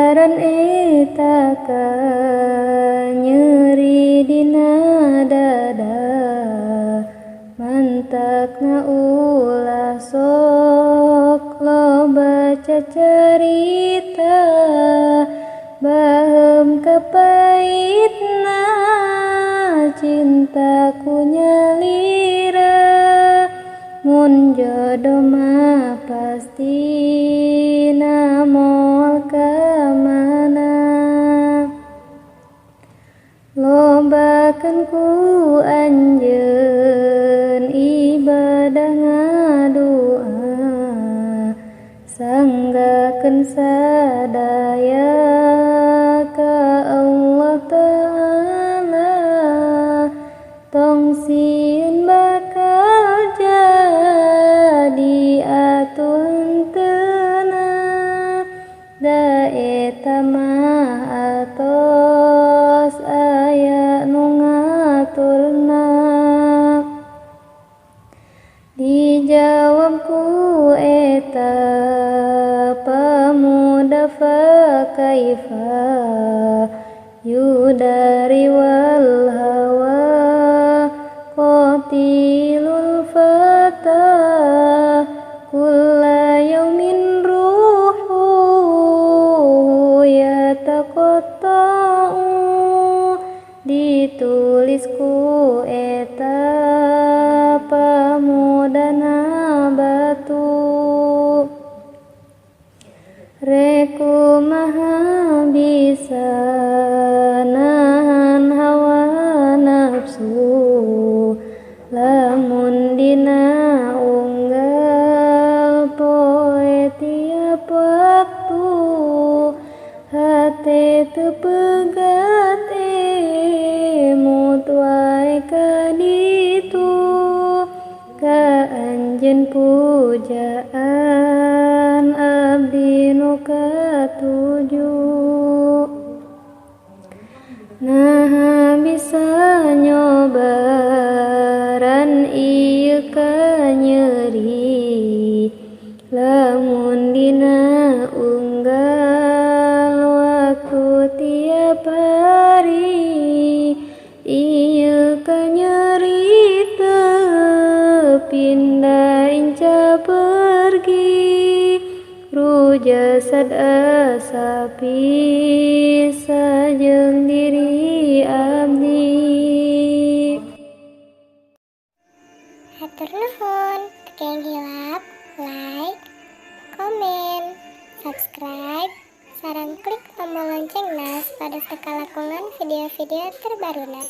Sabaran eta ka nyeri dina dada, mantakna ulah sok loba cacarita, baheum kapahitna cintaku nyalira, mun jodoh mah pastina moal ka mana. Lobakeun ku anjeun ibadah ngadua, sanggakeun sadaya ka Allah Ta'ala, tong sieun bakal jadi atuh henteuna, da eta mah atos aya nu ngaturna. Dijawab ku eta pamuda fa kaifa yudari wal hawa qatilul fata, kulla yaumin ruhu yataqatta'u, ditulis ku eta pamudana batu. Reku maha bisa nahan hawa nafsu, lamun dina unggal poe tiap waktu, hate teu pegat emut wae ka ditu, ka anjeun pujaan abdi nu katuju. Nah bisa nyobaran ieu ka nyeri, lamun dina unggal waktu tiap hari, ieu ka nyeri teu pindah inca pergi, rujasad asa pisah jeung diri abdi. Hatur nuhun, tekeng hilap, like, komen, subscribe, sareng klik tombol loncengna supaya teu kalakungan video-video terbaruna.